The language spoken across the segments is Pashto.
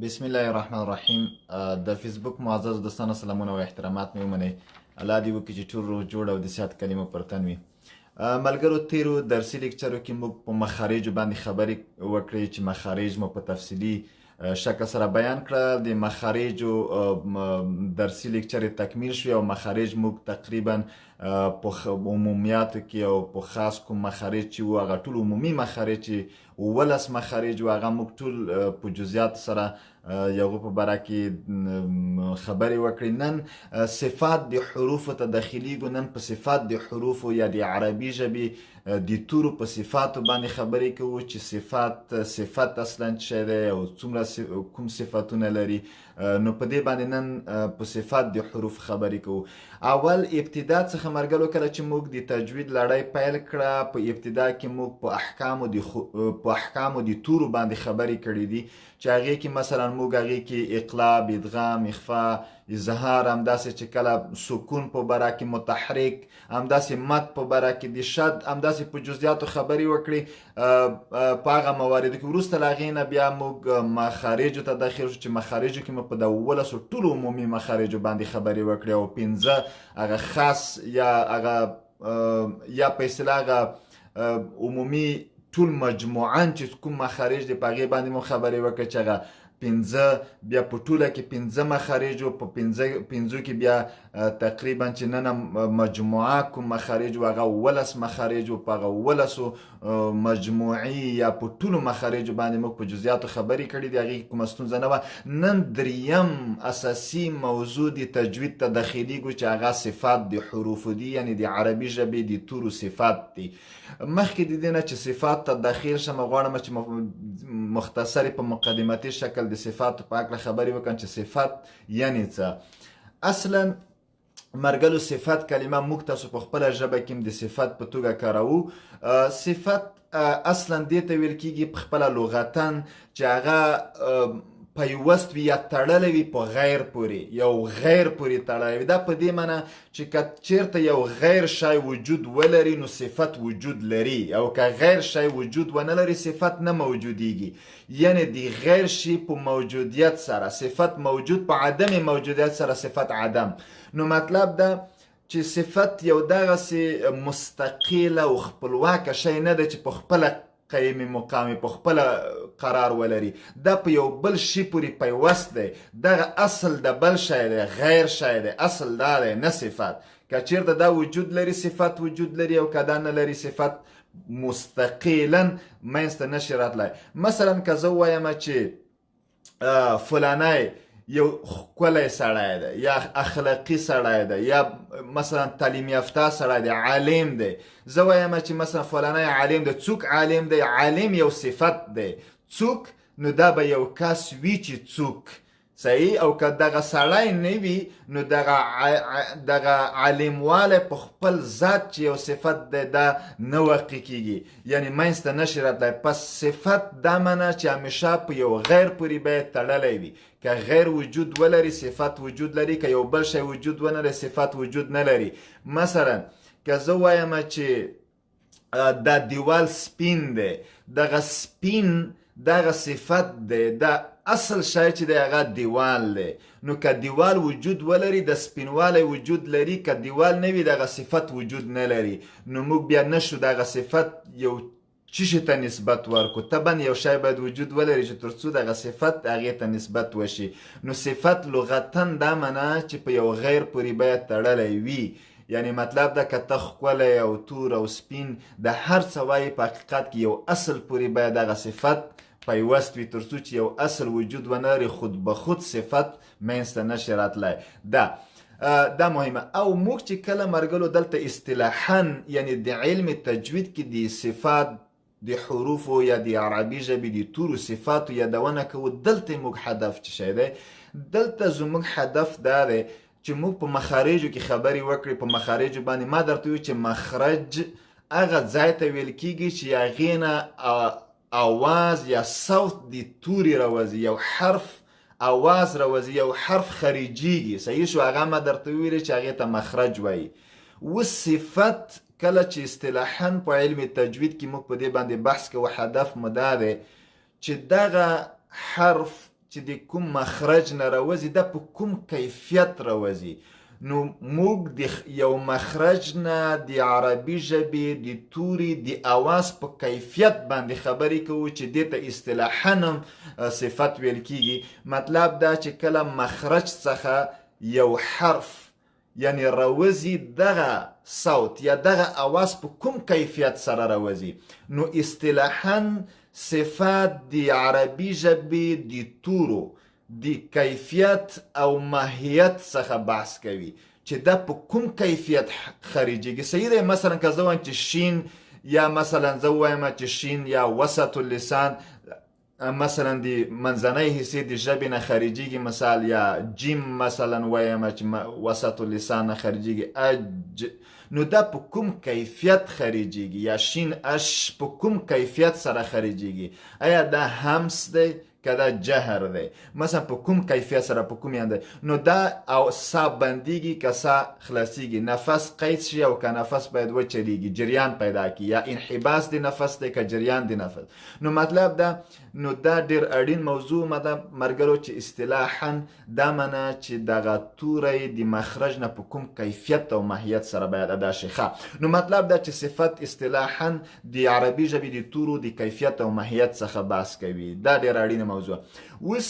بسم الله الرحمن الرحیم. د فیسبوک معزز دوستانو سلامونه او احترامات مې ومنئ. الله دې وکړي چې ټول روغ جوړ او د صحت کلمه پر تن وي. ملګرو، تیرو درسي لیکچرو کې موږ په مخارجو باندې خبرې وکړې چې مخارج مو په تفصیلي شکل سره بیان کړه. د مخارجو درسي لیکچر تکمیل شوی او مخارج موږ تقریبا په عمومیاتو کې او په خاص کوم مخارج چې وو هغه ټول عمومي مخارج چې 11 مخارج و هغه موږ ټول په جزئیات سره یو په باره کې خبرې وکړې. نن صفات د حروفو ته داخلیږو. نن په صفات د حروفو یا د عربي ژبې د تورو په صفاتو باندې خبرې کوو چې صفت اصلا څه شی دی او څومره کوم صفاتونه لري. نو په دې باندې نن په صفات د حروف خبرې کوو. اول ابتدا څخه مرګلو کله چې موږ د تجوید لړۍ پیل کړه، په ابتدا کې موږ په احکامو د تورو باندې خبرې کړې دي چې هغې کې مثلا موږ هغې کې اقلاب، ادغام، اخفا، اظهار، همداسې چې کله سکون په باره کې متحرک، همداسې مد په باره کې د شد، همداسې په جزئیاتو خبرې وکړې په هغه مواردو کې. وروسته له هغې نه بیا موږ مخارجو ته داخل شو چې مخارجو کې مو په 11 ټولو عمومي مخارجو باندې خبرې وکړې او 15 هغه خاص یا په اصطلاح هغه عمومي ټول مجموعاً چې کوم مخارج دی په هغې باندې مو خبرې وکړه چې هغه 15 بیا په ټوله کې 15 مخارج و. په 15 کې بیا تقریبا چې نن مجموعه کوم مخارج و هغه 11 مخارج و. په هغه 11 مجموعي یا په ټولو مخارجو باندې موږ په جزئیاتو خبرې کړې دي، هغې کومه ستونزه نه وه. نن دریم اساسي موضوع د تجوید ته داخلیږو چې هغه صفات د حروفو دي، یعنې د عربي ژبې د تورو صفات دي. مخکې د دې نه چې صفات ته داخل شم غواړم چې مختصرې په مقدماتي شکل د صفاتو په هکله خبرې وکړم چې صفات یعنې څه. اصلا مرګلو صفت کلمه موږ تاسو په خپله ژبه کې د صفت په توګه کاروو. صفت اصلا دې ته ویل کېږي په خپله لغتا چې هغه پیوست وي یا تړلی وي په غیر پورې، یو غیر پورې تړلی وي. دا په دې معنی چې که چېرته یو غیر شی وجود ولري نو صفت وجود لري، او که غیر شی وجود ونه لري صفت نه موجودیږي. یعنی د غیر شی په موجودیت سره صفت موجود، په عدم موجودیت سره صفت عدم. نو مطلب ده چې صفت یو دغسې مستقل او خپلواکه شی نه ده چې په خپله قیمي مقامي په خپله قرار ولري. دا په یو بل شي پورې پیوست دی. دغه اصل د بل شی دی، غیر شی دی، اصل دا دی، نه صفت. که چېرته دا وجود لري صفت وجود لري، او که دا نه لري صفت مستقلا منځته نشي راتلی. مثلا که زه ووایم چې فلانی یو ښکلی سړی دی یا اخلاقي سړی دی یا مثلا تعلیم یافته سړی دی، عالم دی. زه وایم چې مثلا فلانی عالم دی. څوک عالم دی؟ عالم یو صفت دی. څوک نو دا به یو کس وي چې څوک صحیح، او که دغه سړی نه وي نو دغه عالموالی په خپل ذات چې یو صفت دی دا نه واقع کېږي، یعنی منځته نشي راتلی. پس صفت دا معنی چې همیشه په یو غیر پورې باید تړلی وي. که غیر وجود ولري صفت وجود لري، که یو بل شی وجود ونه لري صفت وجود نه لري. مثلا که زه وایم چې دا دیوال سپین دی، دغه سپین دغه صفت دی، دا اصل شی چې دی هغه دیوال دی. نو که دیوال وجود ولري د سپینوالی وجود لري، که دیوال نه وي دغه صفت وجود نه لري. نو موږ بیا نشو دغه صفت یو چی شي ته نسبت ورکو. طبعا یو شی باید وجود ولري چې تر څو دغه صفت هغې ته نسبت وشي. نو صفت لغتا دا معنی چې په یو غیر پورې باید تړلی وي. یعنی مطلب ده که ته ښکلی او تور او سپین د هر څه وایي، په حقیقت کې یو اصل پورې باید دغه صفت پیوست وي تر څو چې یو اصل وجود ونه لري خود به خود صفت منځته نشي راتلی. دا مهمه. او موږ چې کله مرګلو دلته اصطلاحا یعنی د علم تجوید کې د صفات د حروفو یا د عربي ژبې د تورو صفاتو یادونه کوو، دلته موږ هدف څه شی دی؟ دلته زموږ هدف دا دی چې موږ په مخارجو کې خبرې وکړې. په مخارجو باندې ما درته ویل چې مخرج هغه ځای ته ویل کېږي چې هغې نه اواز یا صوت د توري راوځي، یو حرف اواز راوځي، یو حرف خارجیږي. صحیح شو؟ هغه ما درته ویلې چې هغې ته مخرج وایي. اوس صفت کله چې اصطلاحاً په علم تجوید کې موږ په دې باندې بحث کوو، هدف مو دا دی چې دغه حرف چې د کوم مخرج نه راوځي دا په کوم کیفیت راوځي. نو موږ د یو مخرج نه د عربي ژبې د توري د اواز په کیفیت باندې خبرې کوو چې دې ته اصطلاحاً صفت ویل کیږي. مطلب دا چې کله مخرج څخه یو حرف یعنی راوځي دغه صوت یا دغه اواز په کوم کیفیت سره راوځي، نو اصطلاحاً صفات د عربي ژبې د تورو د کیفیت او ماهیت څخه بحث کوي چې دا په کوم کیفیت خارجيږي. صحیح دی، مثلا که زه وایم چې شین یا مثلا زه وایم چې شین یا وسط اللسان مثلا د منځنۍ حصې د ژبې نه خارجيږي، مثال یا جیم مثلا وایم چې وسط اللسان نه خارجيږي اج، نو دا په کوم کیفیت خارجيږي، یا شین اش په کوم کیفیت سره خارجيږي، آیا دا همس دی که دا جهر دی، مثلا په کوم کیفیت سره په کوم یانده، نو دا او سا بندیږي که سا خلاصیږي، نفس قید شي او که نفس باید وچلیږي، جریان پیدا کی، یا انحباس دی نفس دی که جریان دی نفس. نو مطلب دا نو دا ډیر اړین موضوع مده مرګرو چې اصطلاحاً دا منه چې دغه توری د مخرج نه په کوم کیفیت او ماهیت سره باید ادا شي. نو مطلب دا چې صفت اصطلاحاً د عربي ژبې د تورو د کیفیت او ماهیت څخه بحث کوي. دا ډیر اړین موضوع. اوس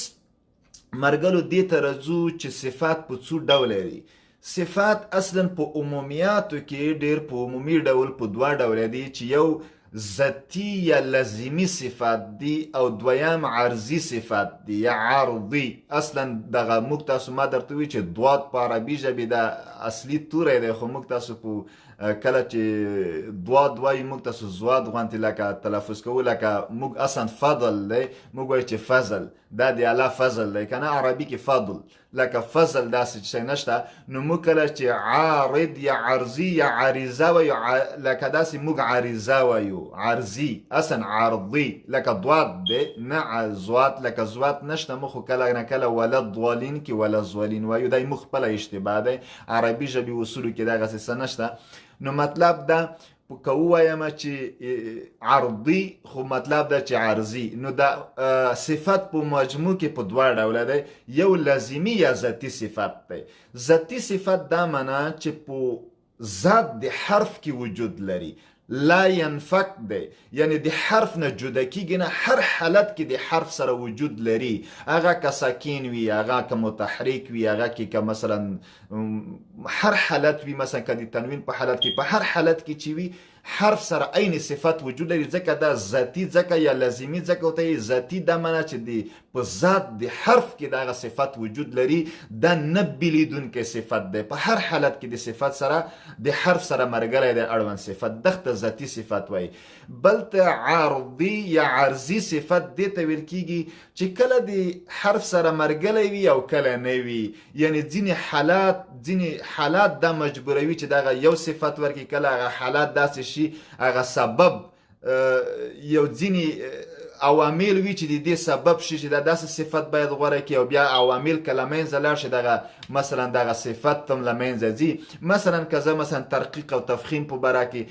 مرګرو دې ته راځو چې صفات په څو ډوله دي. صفات اصلا په عمومیاتو کې ډیر په عمومي ډول په دوه ډوله دي، چې یو ذاتی یا لازمی صفات دی او دویم عرضی صفات دی یا عرضی. اصلا دغه موږ تاسو ما درته وی چې دوات په عربي ژبې دا اصلي توری دی، خو موږ تاسو په کله چې دوات وایي موږ تاسو زواد غوندې لکه تلفظ کوو، لکه موږ اصلا فضل دی موږ وایو چې فضل، دا د الله فضل دی کنه، عربي کې فضل لکه فضل داسې شی نشته. نو موږ کله چې عارض یا عرضي یا عریضه وایو لکه داسې موږ عریضه وایو، عرضي اصلا عرضي لکه دوات دی نه زوات، لکه زوات نشته مو خو کله نه کله ولا ضالین کې ولا زوالین وایو، دا مو خپله اشتباه دی، عربي ژبې اصولو کې دغسې څه نشته. نو مطلب دا که ووایم چې عرضي خو مطلب دا چې عرضي. نو دا صفت په مجموع کې په دوه ډوله دی، یو لازمي یا ذاتي صفت دی. ذاتي صفت دا معنا چې په ذات د حرف کې وجود لري، لا ينفك دی، یعنی د حرف نه جدا کیږي نه، هر حالت کې د حرف سره وجود لري، هغه که ساکین وي، هغه که متحرک وي، هغه کې که مثلا هر حالت وي، مثلا که د تنوین په حالت کې، په هر حالت کې چې وي حرف سره عین صفت وجود لري، ځکه دا ذاتی ځکه یا لازمي ځکه ورته ذاتی دا معنا چې د په ذات د حرف کې دغه صفت وجود لري، دا نه بیلیدونکی صفت دی، په هر حالت کې د صفت سره د حرف سره مرګلی دی اړوند صفت، دغه ذاتی صفت وایي. بل ته عارضي یا عرضي صفت دې ته ویل کیږي چې کله د حرف سره مرګلی وي او کله نه وي، یعنی ځینې حالات دا مجبوروي چې دغه یو صفت ورکړي، کله هغه حالات داسې شي هغه سبب یو ځینې عوامل وي چې د دې سبب شي چې دا داسې صفت باید غوره کړي، او بیا عوامل که له منځه لاړ شي دغه مثلا دغه صفت هم له منځه ځي. مثلا که زه مثلا ترقیق او تفخیم په باره کې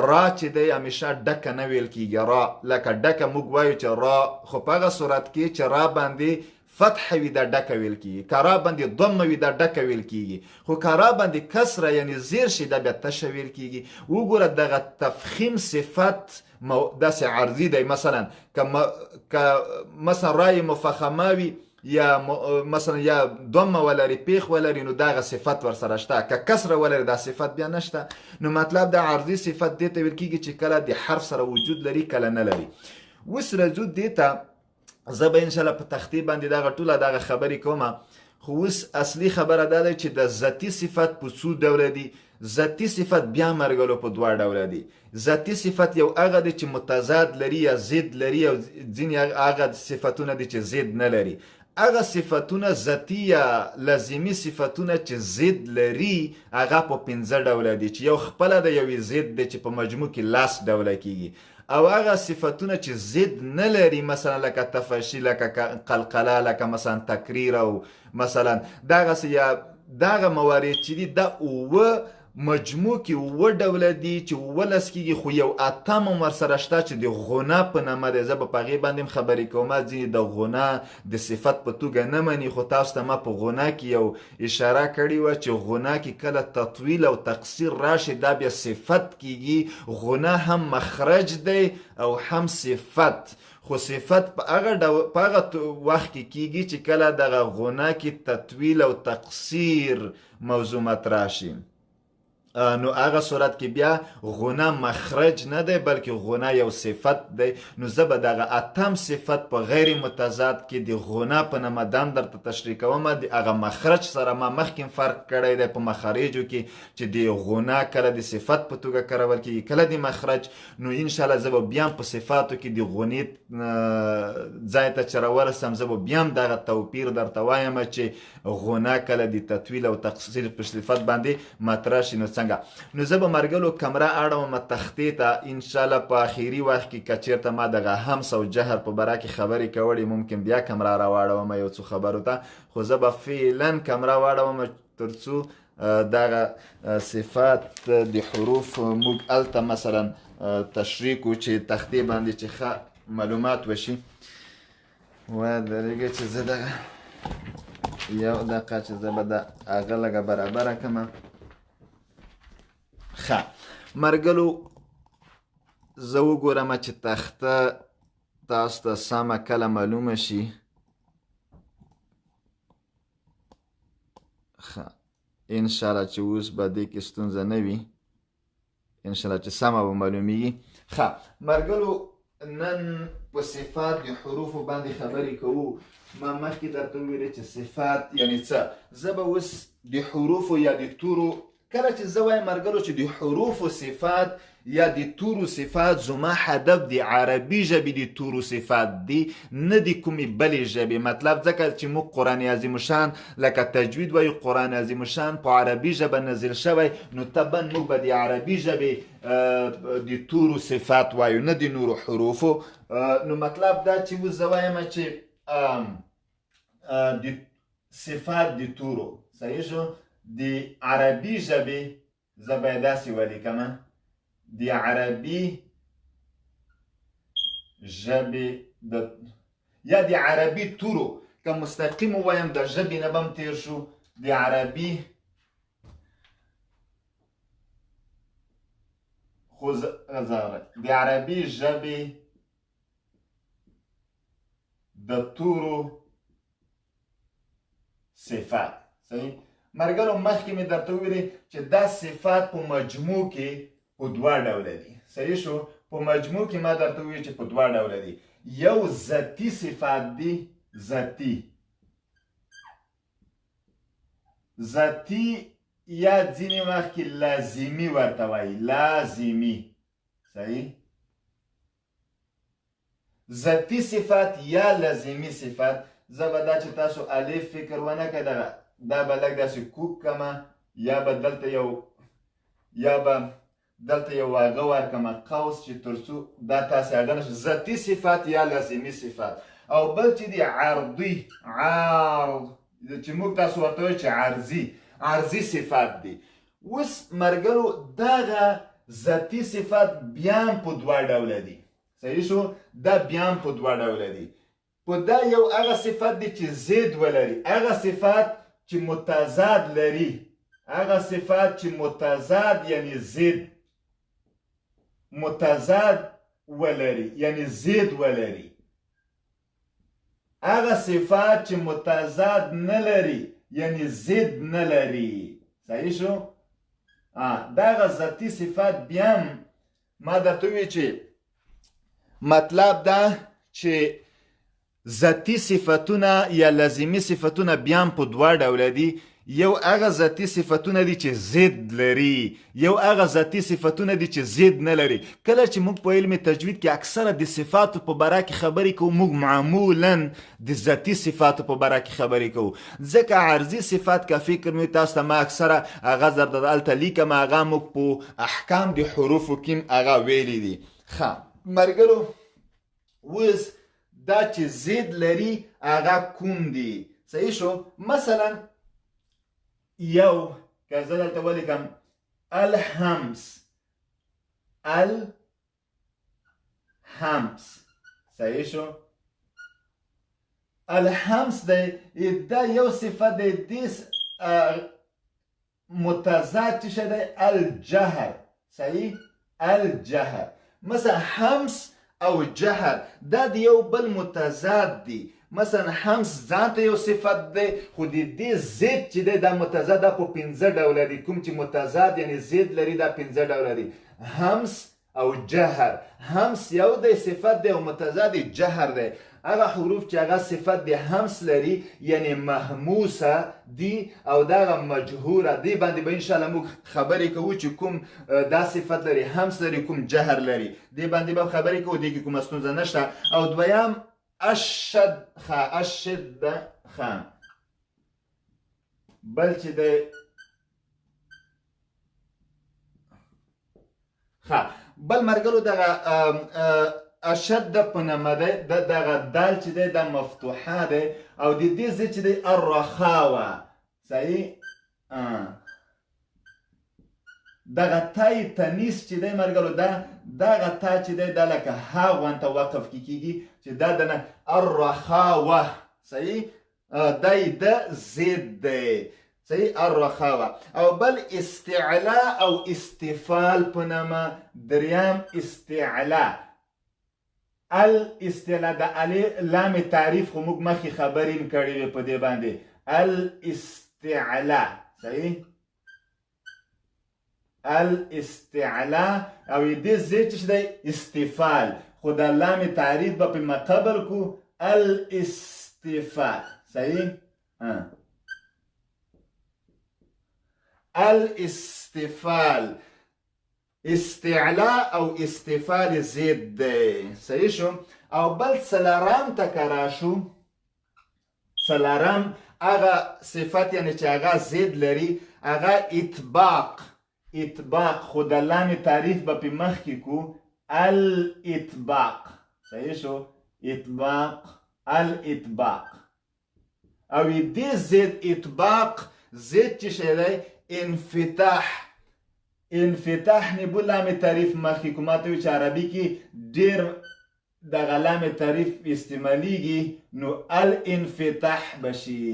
را چې دی همیشه ډکه نه ویل کېږي، را لکه ډکه موږ وایو چې را، خو په هغه صورت کې چې را باندې فتح وي دا ډکه ویل کیږي، کرا باندې ضمه وي دا ډکه ویل کیږي، خو کرا باندې کسره یعنی زیر شي دا بیا تشه ویل کیږي. وګوره دغه تفخیم صفت داسې عرضي دی، مثلا که مثلا رای مفخمه وي یا مثلا یا ضمه ولري پیخ ولري، نو دغه صفت ورسره شته، که کسره ولري دا صفت بیا نشته. نو مطلب د عرضي صفت دې ته ویل کیږي چې کله د حرف سره وجود لري کله نه لري. اوس راځو دې ته، زه به انشاءالله په تختې باندې دغه ټوله دغه خبرې کومه، خو اوس اصلي خبره دا ده چې د ذاتي صفت په څو ډوله دي. ذاتي صفت بیا مرګلو په دوه ډوله دي. ذاتي صفت یو هغه دی چې متضاد لري یا ضد لري، او ځینې هغه صفتونه دي چې ضد نه لري. هغه صفتونه ذاتي یا لازمي صفتونه چې ضد لري هغه په 5 ډوله دي، چې یو خپله ده، یو ضد دی چې په مجموع کې 10 ډوله کیږي. او هغه صفتونه چې ضد نه لري، مثلا لکه تفشی، لکه قلقله، لکه مثلا تکریر، او مثلا دغه موارد چې دي دا اوه مجموع کې 7 ډوله دي چې 17 کېږي، خو یو 8 هم ورسره شته چې د غنا په نامه دی. زه به په هغې باندې هم خبرې کوم. ځینې د غنا د صفت په توګه نه مني، خو تاسو ته ما په غنا کې یو اشاره کړې وه چې غنا کې کله تطویل او تقصیر راشي دا بیا صفت کېږي. غنا هم مخرج دی او هم صفت، خو صفت په هغه وخت کې کېږي چې کله دغه غنا کې تطویل او تقصیر موضوع مطرح شي. نو هغه صورت کې بیا غنا مخرج نه دی بلکې غنا یو صفت دی. نو زه به دغه 8 صفت په غیر متضاد کې د غنا په نامه دام درته تشریح کوم. د هغه مخرج سره ما مخکې فرق کړی دی په مخارجو کې چې د غنا کله د صفت په توګه کارول کېږي کله د مخرج. نو انشاءالله زه به بیا په صفاتو کې د غنې ځای ته چې راورسم زه به بیا دغه توپیر درته وایم چې غنا کله د تطویل او تقصیر په صفت باندې مطرح شي. نو زه به مرګلو کمره اړوم تختې ته انشاءالله په اخیری وخت کې که چېرته ما دغه همس او جهر په باره کې خبرې کولی ممکن بیا کمره راواړوم یو څو خبرو ته، خو زه به فعلا کمره واړوم تر څو دغه صفات د حروف موږ هلته مثلا تشریح کړو چې تختې باندې چې ښه معلومات وشي. ودرېږه چې زه دغه یو دقیقه چې زه به د هغه لږه برابره کړم. ښه مرګلو زه وګورم چې تخته تاسو ته سمه کله معلومه شي. ښه انشاءالله چې اوس به دې کې ستونزه نه وي، انشاءالله چې سمه به معلومیږي. ښه مرګلو نن په صفات د حروفو باندې خبرې کوو. ما مخکې درته وویلې چې صفات یعنې څه. زه به اوس د حروفو یا د تورو کله چې زه وایم مرګلو چې د حروفو صفات یا د تورو صفات زما هدف د عربي ژبې د تورو صفات دي نه د کومې بلې ژبې. مطلب ځکه چې موږ قرآن عظیم الشان لکه تجوید وایو قرآن عظیم الشان په عربي ژبه نازل شوی، نو طبعا موږ به د عربي ژبې د تورو صفات وایو نه د نورو حروفو. نو مطلب دا چې اوس زه وایم چې د صفات د تورو صحیح شو د عربي ژبې زه باید داسې ولیکم د عربي ژبې یا د عربي تورو که مستقیم ووایم د ژبې نه به هم تیر شو د عربي د عربي ژبې د تورو صفات صحیح. مرګلو مخکې مې درته وویلې چې دا صفات په مجموع کې په 2 ډوله دي صحیح شو. په مجموع کې ما درته وویل چې په 2 ډوله دي. یو ذاتي صفات دي، ذاتي یا ځینې وخت کې لازمي ورته وایي لازمي صحیح. ذاتي صفات یا لازمي صفات. زه به دا چې تاسو الف فکر ونه کړئ دا به لږ داسې کوک کمه یا به دلته یو هغه ورکمه قوس چې تر څو دا تاسې اډه نه شي. ذاتي صفات یا لازمي صفات. او بل چې دی عرضي عرض چې موږ تاسو ورته وایو چې عرضي صفات دي. اوس مرګلو دغه ذاتي صفات بیا هم په 2 ډوله دي صحیح شو. دا بیا هم په 2 ډوله دي. په دا یو هغه صفت دی چې زید ولري، هغه صفات چې متضاد لري، هغه صفات چې متضاد یعنی زید متضاد ولري یعنی زید ولري. هغه صفات چې متضاد نه لري یعنی زید نه لري صحیح شو. دغه ذاتي صفات بیا هم ما درته وویل چې مطلب دا چې ذاتي صفتونه یا لازمي صفتونه بیا هم په 2 ډوله دي. یو هغه ذاتي صفتونه دي چې ضد لري، یو هغه ذاتي صفتونه دي چې ضد نه لري. کله چې موږ په علم تجوید کې اکثره د صفاتو په باره کې خبرې کوو موږ معمولا د ذاتي صفاتو په باره کې خبرې کوو. ځکه عرضي صفات که فکر مې تاسو ته ما اکثره هغه زر دلته لیکم هغه موږ په احکام د حروفو کې هغه ویلي دي. ښه مرګلو اوس دا چې زید لري هغه کوم دي صحیح شو. مثلا یو که زه دلته ولیکم الحمس الحمس صحیح شو الحمس دی دا یو صفت دی دیس متضاد چی شده الجهر صحیح الجهر مثلا حمس او جهر دا دی یو بل متضاد دی مثلا حمس ځان ته یو صفت دی خو د دې ضد چې دی دا متضاد دا په 15 ډوله دی کوم چې متضاد یعنی ضد لري دا 15 ډوله دی حمس او جهر حمس یو دی صفت دی او متضاد جهر دی هغه حروف چې هغه صفت دی حمس لري یعنی محموسه دی او دا مجهوره دی باندې به ان شاء الله موږ خبرې کوو چې کوم دا صفت لري حمس لري کوم جهر لري دی باندې به خبرې کوو دی کې کومه ستونزه نشته او دویم اشد خان بل چې دی بل مرګلو دغه اشد په نامه دی دغه دال چې دی دا مفتوحه دی او د دې ضد چې دی الرخاوه صحیح دغه تای تنیس چې دی مرګلو دغه تا چې دی دا لکه ها غوانته وقف کیږي چې دا دنه الرخاوه صحیح دای د ضد دی صحیح الرخاوه او بل استعلاء او استفال په نامه دریم استعلاء الاستعلاء د لام تعریف خو موږ مخکې خبرې کړې وې په دې باندې الاستعلاء صحیح الاستعلاء او دې ضد چې دی استفال خو د لام تعریف به په مقابل کو الاستفال صحیح الاستفال استعلاء او استفال ضد دی صحیح شو او بل څلورم تکرار شو څلورم هغه صفت یعنی چې هغه ضد لري هغه اطباق خو د لام تعریف به په مخ کې کو الاطباق صحیح شو الاطباق او دې ضد اطباق ضد چې شی دی انفتاح نه بل لام تعریف مخکې کوماته چې عربي کې ډیر د لام تعریف استعمالیږي نو الانفتاح بشي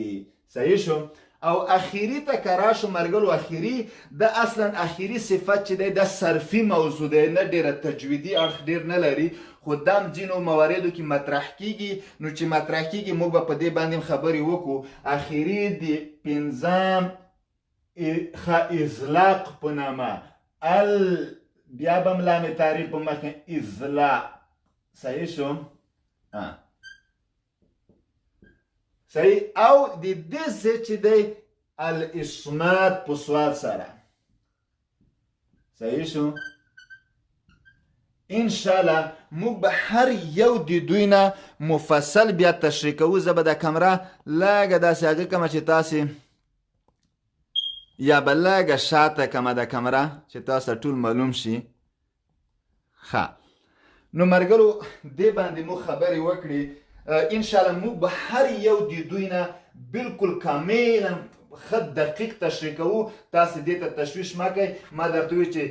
صحیح شو او اخیری تکرار شو مرګلو اخیری د اصلا اخیری صفت چې د صرفي موضوع دی نه ډیره تجویدي اړخ ډیر نه لري خو دام ځینو مواردو کې مطرح کیږي نو چې مطرح کیږي موږ په دې باندې خبرې وکړو اخیری د پنځم ازلاق په نامه بیا به لام تعریف په مخ ازلاق صحیح شو صحیح او د دې څه چې دی الاصمات په سوال سره صحیح شو ان شاء الله موږ به هر یو د دوی نه مفصل بیا تشریح کوو زه به د کمره لږه داسې هغه کومه چې تاسې یا به لږه شاته کومه د کمره چې تاسو ټول معلوم شي نو مرګلو دې باندې مو خبرې وکړې ان شاء الله موږ به هر یو د دوی نه بالکل کاملا ښه دقیق تشریح کوو تاسې دې ته تشویش مه کوئ ما درته وویل چې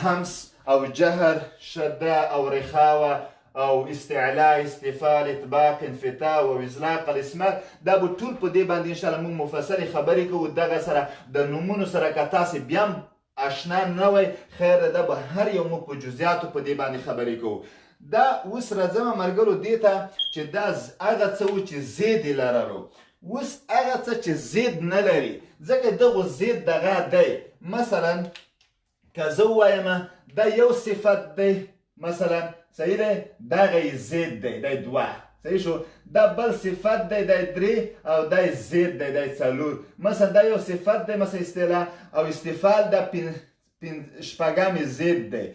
حمس او جهر شده او رخاوه او استعلاء استفال اطباق انفتاح او ازلاق الاسمات دا به ټول په دې باندې ان شاء الله موږ مفصل خبرې کوو دغه سره د نومونو سره که تاسې بیا آشنا نه وئ خیر ده به هر یو موږ په جزئیاتو په دې باندې خبرې کوو دا اوس راځم مرګلو دې ته چې دا هغه څه و چې ضد یې لرلو اوس هغه څه چې ضد نه لري ځکه دغه ضد دغه دی مثلا که زه ووایم دا یو صفت دی مثلا صحیح دی دغه یې ضد دی دی دوه صحیح شو دا بل صفت دی دی درې او دی ضد دی دی څلور مثلا دا یو صفت دی مثلا استعلاء او استفال دا شپږم یې ضد دی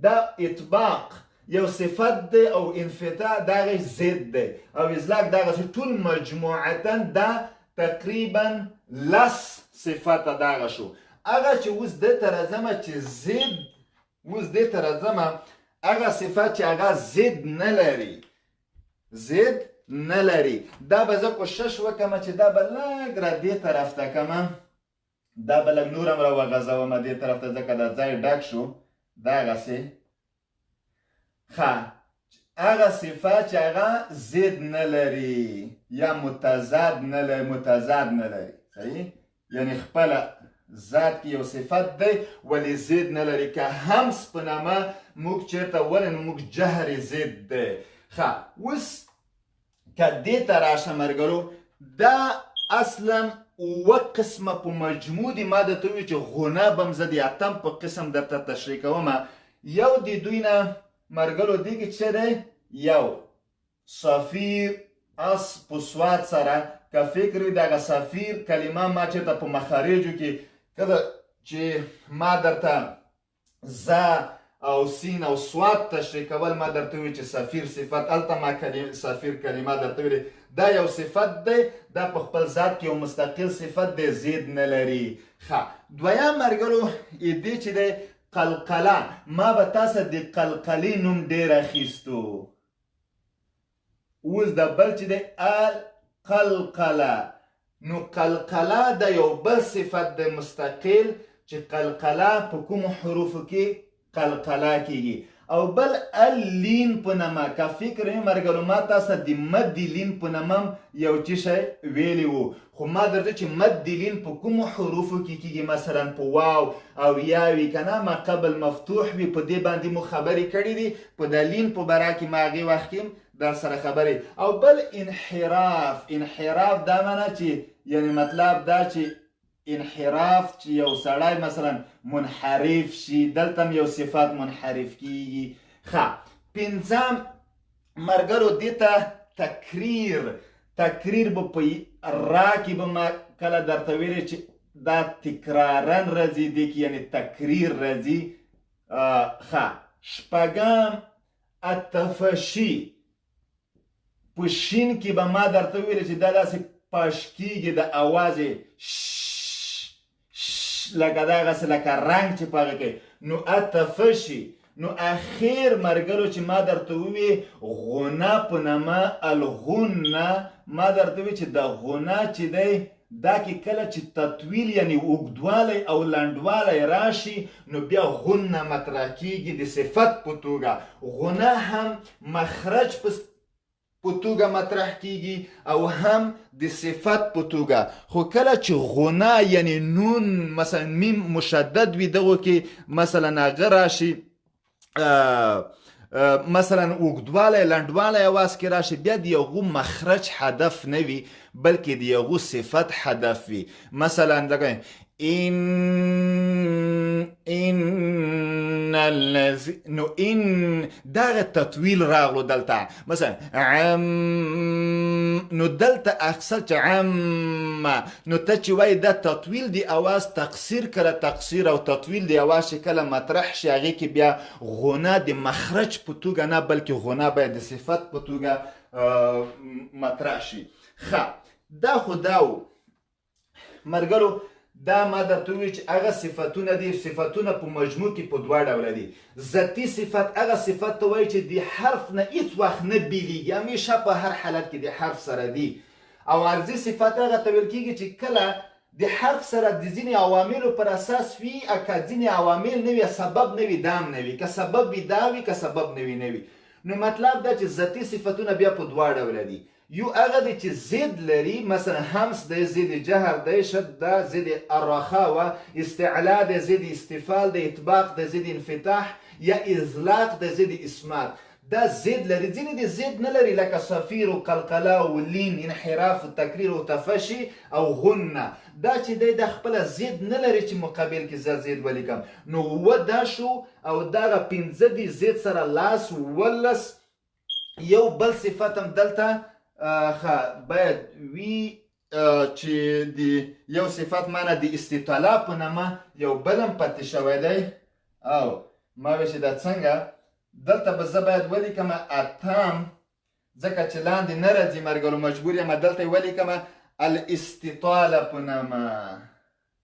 دا اطباق یو صفت دی او انفتاح دغه ضد دی او ازلاق دغه ټول مجموعتا دا تقریبا لس صفت دغه شو هغه چې اوس دې ته راځم چې ضد اوس دې ته راځم هغه صفت چې هغه ضد نه لري ضد نه لري دا به زه کوشش وکړم چې دا به لږ را دې طرف ته کړم دا به لږ نور هم را وغځومه دې طرف ته ځکه دا ځای ډک شو دغسې ښه هغه صفات چې هغه ضد نه لري یا متضاد نه لري صحیح یعنی خپله ذات کې یو صفت دی ولی ضد نه لري که همس په نامه موږ چېرته ولې نو موږ جهر ضد دی ښه اوس که دې ته راشه ملګرو دا اصلا اوه قسمه په مجموع دي ما درته وویل چې غونه به م زه د اتم په قسم درته تشریح کومه یو د دوی نه ملګرو دې کې څه دی یو صفیر اس په سواد سره که فکر وي دغه صفیر کلمه ما چېرته په مخارجو کې کله چې ما درته زه او سین او سواد تشریح کول ما درته وویل چې صفیر صفت هلته ما صفیر کلمه درته ویلې دا یو صفت دی دا په خپل ذات کې یو مستقل صفت دی ضد نه لري ښه دویم ملګرو دې چې دی قلقله ما به تاسو د قلقلې نوم ډېر اخیستو اوس د بل چې دی القلقله نو قلقله د یو بل صفت دی مستقل چې قلقله په کومو حروفو کې قلقله کېږي او بل اللین په نامه که فکر یې ملګرو ما تاسو د مد لین په نامه یو څه شی ویلی وو خو ما درته چې مد لین په کومو حروفو کې کېږي مثلا په واو او یا وي که نه ما قبل مفتوح وي په دې باندې مو خبرې کړي دي په د لین په باره کې ما هغې وخت کې در سره خبرې او بل انحراف دا معنی چې یعنی مطلب دا چې انحراف چې یو سړی مثلا منحرف شي دلته هم یو صفات منحرف کیږي ښه پنځم ملګرو دې ته تکریر به په را کې به ما کله درته ویلې چې دا تکرارن راځي دې کې یعنی تکریر راځي ښه شپږم التفشي په شین کې به ما درته ویلې چې دا داسې پاش کېږي د اواز لکه دغسې لکه رنګ چې په هغه کې نو التفشي نو اخیر ملګرو چې ما درته ووی غونه په نامه الغونه ما درته ووی چې د غونه چې دی دا کې کله چې تطویل یعنی اوږدوالی او لنډوالی راشي نو بیا غونه مطرح کېږي د صفت په توګه غونه هم مخرج په توګه مطرح کیږي او هم د صفت په توګه خو کله چې غونه یعنی نون مثلا میم مشدد وي دغو کې مثلا هغه راشي مثلا اوږدوالی لنډوالی اواز کې راشي بیا د یغو مخرج هدف نه وي بلکې د یغو صفت هدف وي مثلا لکه ان الذي نو ان دغه تطویل راغلو دلته مثلا عم نو دلته اکثر چې عم نو ته چې وایي دا تطویل دی اواز تقصیر کله تقصیر او تطویل دی اواز چې کله مطرح شي هغې کې بیا غونه د مخرج په توګه نه بلکې غونه باید د صفت په توګه مطرح شي ښه دا خو دا و ملګرو دا ما درته وویل چې هغه صفتونه دي صفتونه په مجموع کې په دوه ډوله دي ذاتي صفت هغه صفت ته وایي چې د حرف نه هیڅ وخت نه بیلیږي همیشه په هر حالت کې د حرف سره دي او عرضي صفت هغه ته ویل کېږي چې کله د حرف سره د ځینې عواملو پر اساس وي او که ځینې عوامل نه وي سبب نه وي دام نه وي که سبب وي دا وي که سبب نه وي نو مطلب دا چې ذاتي صفتونه بیا په دوه ډوله دي یو هغه دی چې ضد لري مثلا همس دی ضد جهر دی شد دا ضد الرخاء و استعلاء دی ضد استفال دی اطباق دی ضد انفتاح یا ازلاق دی ضد اسمات دا ضد لري ځینې دی ضد نه لري لکه صفیر و قلقله و لین انحراف و تکریر و تفشي او غنه دا چې دی د خپله ضد نه لري چې مقابل کې زه ضد ولیکم نو و دا شو او دغه پنځه دی ضد سره لاس ولس یو بل صفت هم دلته باید وی چې د یو صفت معنی د استطاله په نامه یو بل هم پاتې شوی دی او ما وی چې دا څنګه دلته به زه باید ولیکم اتم ځکه چې لاندې نه راځي ملګرو مجبور یم دلته یې ولیکم الاستطاله په نامه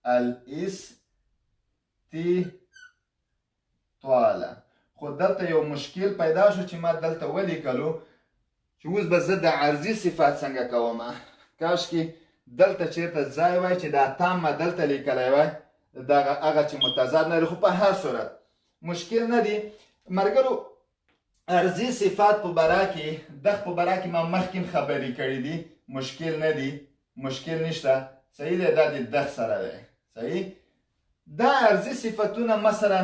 الاستطاله خو دلته یو مشکل پیدا شو چې ما دلته ولیکلو چې اوس به زه د عرضي صفات څنګه کوم کاشکې دلته چیرته ځای وای چې دا تامه دلته لیکلی وای دغه هغه چې متضاد نه لري، خو په هر صورت مشکل نه دی ملګرو. ارضي صفات په باره کې دغه په باره کې ما مخکې خبرې کړې دي، مشکل نه دی، مشکل نشته، صحیح دی. دا د دغ سره دی، صحیح. دا ارضي صفتونه مثلا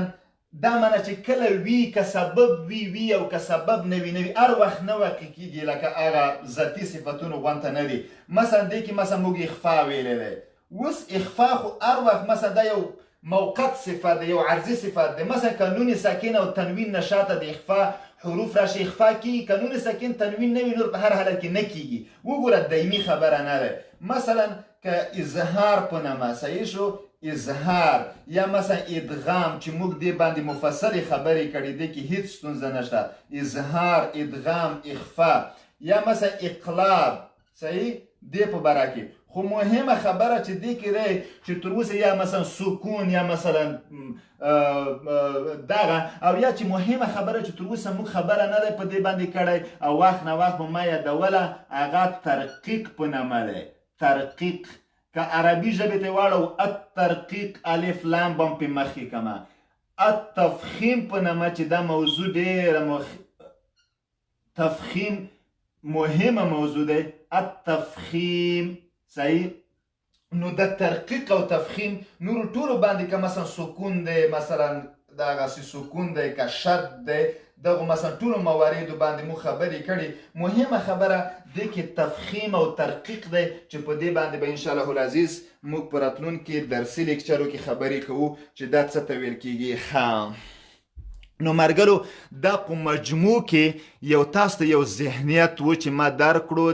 دا منه چې کله وي که سبب وي او که سبب نه وي هر وخت نه واقع کېږي لکه هغه ذاتي صفتونو غونته نه دي. مثلا دې کې مثلا موږ اخفا ویلی دی. اوس اخفا خو هر وخت مثلا دا یو موقت صفت دی، یو عرضي صفت دی. مثلا که نون ساکن او تنوین نشاته د اخفا حروف راشي اخفا کېږي، که نون ساکن تنوین نه وي نور په هر حالت کې نه کېږي. وګوره دایمي خبره نه ده. مثلا که اظهار په نامه صحیح شو، اظهار یا مثلا ادغام چې موږ دې باندې مفصلې خبرې کړې دي کې هیڅ ستونزه نشته. اظهار، ادغام، اخفا یا مثلا اقلاب صحیح دې په باره کې. خو مهمه خبره چې دې کې دی چې تر اوسه یا مثلا سکون یا مثلا دغه او یا چې مهمه خبره چې تر اوسه موږ خبره نه دی په دې باندې کړی او وخت نه وخت به ما یادوله هغه ترقیق په نامه دی. ترقیق که عربي ژبې ته واړو الترقیق الف لام بم پې مخکې کمه. التفخیم په نامه چې دا موضوع ډېره تفخیم مهمه موضوع دی. التفخیم صحیح. نو د ترقیق او تفخیم نورو ټولو باندې که مثلا سکون دی، مثلا دغسې سکون دی، که شد دی، دغه مثلا ټولو مواردو باندې مو خبرې کړي. مهمه خبره دې کې تفخیم او ترقیق دی چې په دې باندې به انشاءالله العزیز موږ په راتلونکي درسي لیکچرو کې خبرې کوو چې دا څه ته ویل کېږي. ښه نو ملګرو دا په مجموع کې یو تاسو ته یو ذهنیت و چې ما درکړو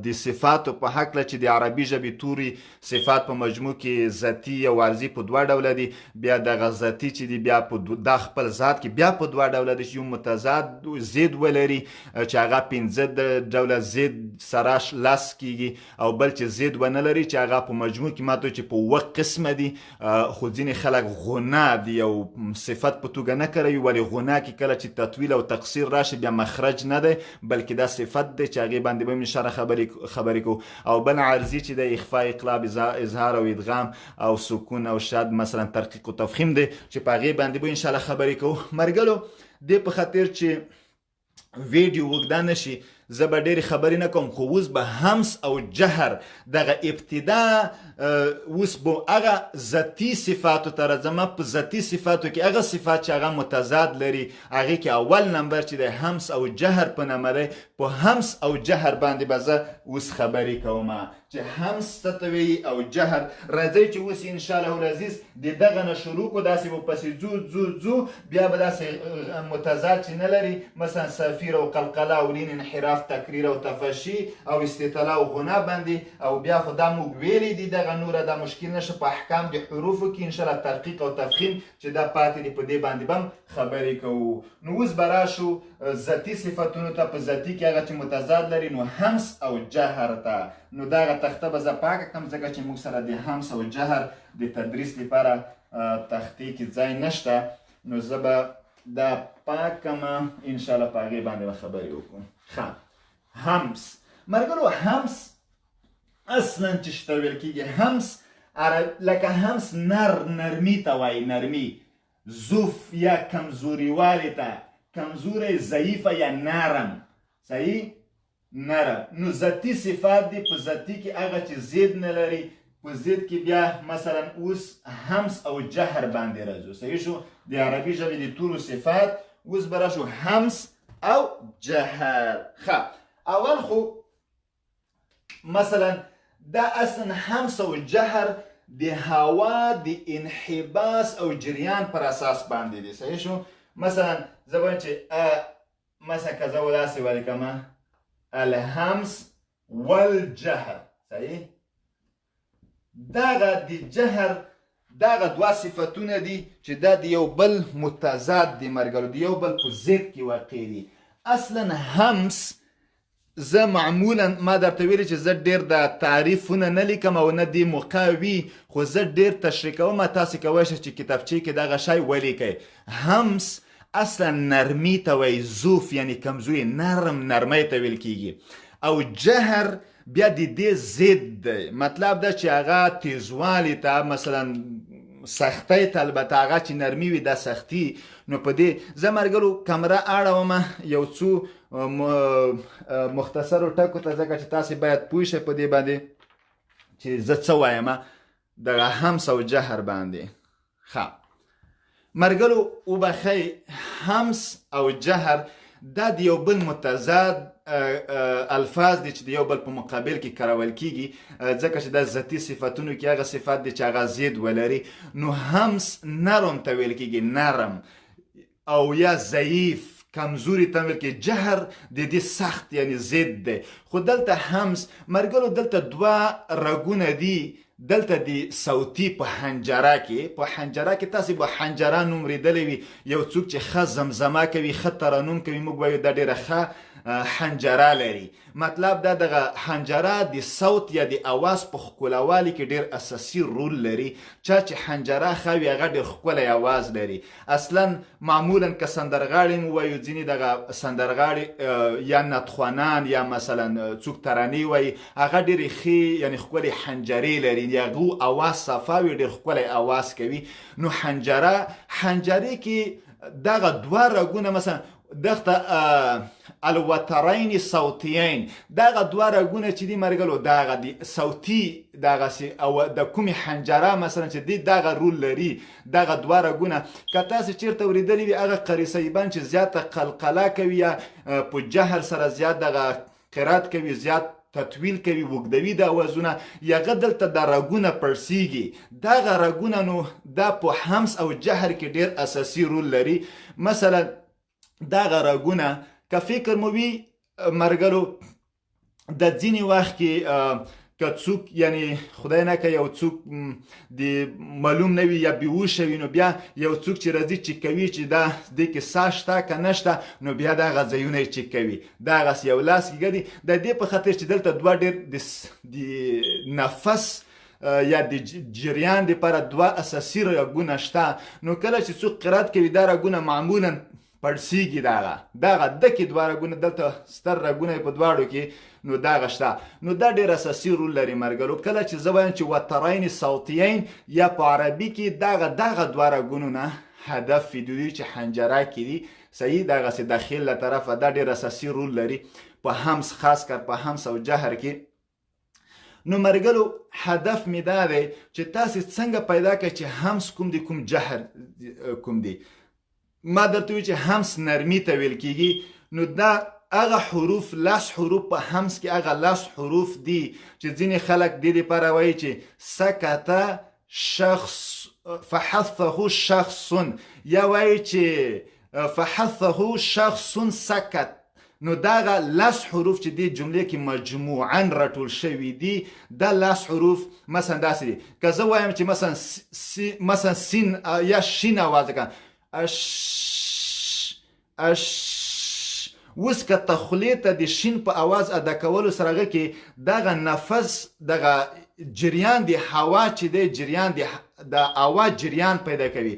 د صفاتو په هکله چې د عربي ژبې توري صفات په مجموع کې ذاتي او عرضي په دوه ډوله دي. بیا دغه ذاتي چې دی بیا په دا خپل ذات کې بیا په دوه ډوله دي چې یو متضاد ضد ولري چې هغه 15 ډوله ضد سره لاس کېږي او بل چې ضد ونه لري چې هغه په مجموع کې ماته چې په اوه قسمه دي. خو ځینې خلک غنا دي او صفت په توګه نه کوي، ولې غنا کې کله چې تطویل او تقصیر راشي بیا مخرج نه دی بلکې دا صفت دی چې هغې باندې به انشاءالله خبرې کوو. او بل عرضي چې د اخفا، اقلاب، اظهار او ادغام او سکون او شد مثلا ترقیق و تفخیم دی چې په هغې باندې به انشاءالله خبرې کوو. ملګرو دې په خاطر چې ویډیو اوږده نشي زه به ډېرې خبرې نه کوم، خو اوس به همس او جهر دغه ابتدا اوس به هغه ذاتي صفاتو ته راځم. په ذاتي صفاتو کې هغه صفات چې هغه متضاد لري هغې کې اول نمبر چې دی همس او جهر په نامه دی. په همس او جهر باندې به زه اوس خبرې کوم چې همس څه ته وایي او جهر. راځئ چې اوس انشاءالله العزیز د دغه نه شروع کړو، داسې به پسې ځو بیا به داسې متضاد چې نه لري مثلا صفیر او قلقله او لین انحراف تکریر او تفشی او استطاله او غنا باندې. او بیا خو دا موږ ویلي دي دغه نوره دا مشکل نشه په احکام د حروفو کې انشاءالله ترقیق او تفخیم چې دا پاتې دي په دې باندې به هم خبرې کوو. نو اوس به راشو ذاتي صفتونو ته. په ذاتي کې هغه چې متضاد لري نو همس او جهر ته. نو دغه تخته به زه پاکه کړم ځکه چې موږ سره د همس او جهر د تدریس لپاره تختې کې ځای نشته. نو زه به دا پاک کړم انشاءالله په هغې باندې به خبرې وکړو. ښه همس ملګرو همس اصلا چې شته ویل کېږي همس لکه همس نرمي ته وایي. نرمي ضعف یا کمزوري والي ته، کمزوری ضعیفه یا نرم صحیح نرم. نو ذاتي صفات دي په ذاتي کې هغه چې ضد نه لري. په ضد کې بیا مثلا اوس همس او جهر باندې راځو. صحیح شو. د عربي ژبې د تورو صفات اوس به راشو همس او جهر. ښه اول خو مثلا دا اصلا همس او جهر د هوا د انحباس او جریان پر اساس باندې دي. صحیح شو. مثلا زه وایم چې مثلا که زه داسې ولیکم الهمس والجهر صحیح. دغه د جهر دغه دوه صفتونه دي چې دا د یو بل متضاد دي ملګرو، د یو بل په ضد کې واقع دي. اصلا همس زه معمولا ما درته ویلي چې زه ډېر د تعریفونه نه لیکم او نه دې موقع وي، خو زه ډېر تشریح کوم. تاسې کولی شئ چې کتابچې کې دغه شی ولیکئ. همس اصلا نرمي ته وایي، ضعف یعنی کمزوري، نرمۍ ته ویل کېږي. او جهر بیا د دې ضد دی. مطلب دا چې هغه تیزوالی ته مثلا سختۍ ته البته هغه چې نرمي وي دا سختي. نو په دې زه مرګلو کمره اړومه یو څو مختصرو ټکو ته، ځکه چې تاسې باید پوه شئ په دې باندې چې زه څه وایم دغه همس او جهر باندې. ښه مرګلو وبخئ، همس او جهر دا د یو بل متضاد الفاظ دي چې د یو بل په مقابل کې کارول کیږي، ځکه چې دا ذاتي صفاتونو کې هغه صفات دي چې هغه ضد ولري. نو همس نرم ته ویل کیږي، نرم، او یا ضعیف کمزوري ته ویل کیږي. جهر د دې سخت یعنی ضد دی. خو دلته همس مرګلو دلته دوه رګونه دي. دلته د صوتي په حنجره کې تاسې به حنجره نوم ریدلی وي. یو څوک چې ښه زمزمه کوي، ښه ترنم کوي، موږ وایو دا ډېره ښه حنجره لري. مطلب دا دغه حنجره د صوت یا د اواز په ښکلوالي کې ډېر اساسي رول لري. چا چې حنجره ښه وي هغه ډېر ښکلی اواز لري. اصلا معمولا که سندرغاړي مو وایو، ځینې دغه سندرغاړي یا نطخوانان یا مثلا څوک ترانې وایي، هغه ډېرې ښې یعنې ښکلې حنجرې لري، یا هغو اواز صفا وي، ډېر ښکلی اواز کوي. نو حنجرې کې دغه دوه رګونه مثلا دغه الوترین صوتیین، دغه دوه رګونه چې دي مرګلو دغه د صوتي دغسې او د کومې حنجره مثلا چې دی دغه رول لري. دغه دوه رګونه که تاسې چېرته اورېدلي وي هغه قاري صاحبان چې زیاته قلقله کوي یا په جهر سره زیات دغه قرات کوي، زیات تطویل کوي، وګدوي د اوازونه، یغه دلته د رګونه پړسیږي. دغه رګونه نو دا په همس او جهر کې ډېر اساسي رول لري. مثلا دغه رګونه که فکر مو وي مرګلو د ځینې وخت کې که څوک یعنی خدای نه که یو څوک د معلوم نه وي یا بیهوشه وي، نو بیا یو څوک چې راځي چیک کوي چې دا دې کې ساه شته که نشته، نو بیا دغه ځایونه یې چیک کوي. دغسې یو لاس کېږدي د دې په خاطر چې دلته دوه ډېر د نفس یا د جریان دپاره دوه اساسي رګونه شته. نو کله چې څوک قرات کوي دا رګونه معمولا پړسیږي. دغه دکې دوه رګونه دلته ستر رګونه په دواړو کې نو دغه شته. نو دا ډېر اساسي رول لري مرګلو. کله چې زه وایم چې وترین صوتیین یا په عربي کې دغه دوه رګونو نه هدف دوی چې حنجره کې دي صحیح دغسې داخل له طرفه دا ډېر اساسي رول لري په همس، خاص کر په همس او جهر کې. نو مرګلو هدف می دا دی چې تاسې څنګه پیدا کړئ چې همس کوم دی کوم جهر کوم دی. ما درته وی چې همس نرمی ته ویل کیږي. نو دا هغه حروف لس حروف په همس کې هغه لس حروف دي چې ځینې خلک دې دپاره وایي چې سکته شخص فحثه شخص، یا وایي چې فحثه شخص سکت. نو دغه لس حروف چې دې جملې کې مجموعاً راټول شوي دي، دا لس حروف مثلا داسې دي. که زه وایم چې مثلا سین یا شین اواز وکړم اوس که ته خولې ته د شین په اواز ادا کولو سره هغه کې دغه نفس دغه جریان د هوا چې دی جریان د هوا جریان پیدا کوي.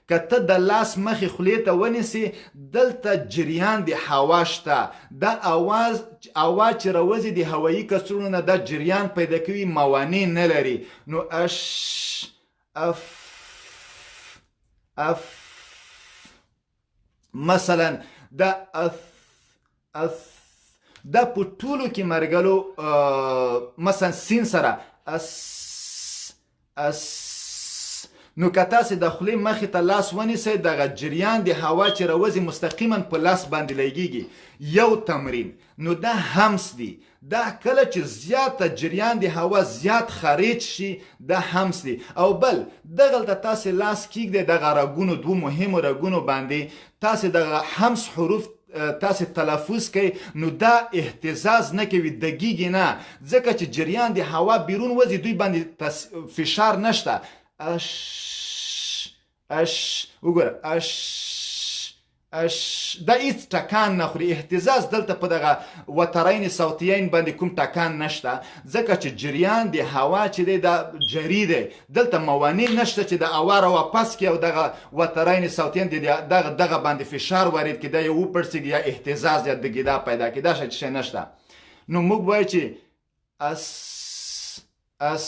که ته د لاس مخې خولې ته ونیسې دلته جریان د هوا شته. دا هوا چې راوځي د هوایي کڅوړو نه دا جریان پیدا کوي، موانع نه لري. نو مثلا دا په ټولو کې مرګلو مثلا سین سره نو که تاسې د خولې مخې ته لاس ونیسئ دغه جریان د هوا چې راوځي مستقیما په لاس باندې لګیږي. یو تمرین نو دا همس دی. دا کله چې زیاته جریان د هوا زیات خارج شي دا همس دی. او بل دغلته تاسې لاس کیږدئ دغه رګونو دوه مهمو رګونو باندې، تاسې دغه همس حروف تاسې تلفظ کوي، نو دا اهتزاز نه کوي، دګیږي نه، ځکه چې جریان د هوا بیرون وځي دوی باندې فشار نشته. وګوره دا هیڅ ټکان نه خوري. اهتزاز دلته په دغه وترین صوتیین باندې کوم ټکان نشته، ځکه چې جریان د هوا چې دی دا جری دی، دلته موانع نشته چې د هوا را واپس کړي او دغه وترین صوتیین دغه باندې فشار وارد کړي، دا یې وپړسېږي یا اهتزاز یا دګیدا پیدا کړي، دا شی نشته. نو موږ وایو چې اس اس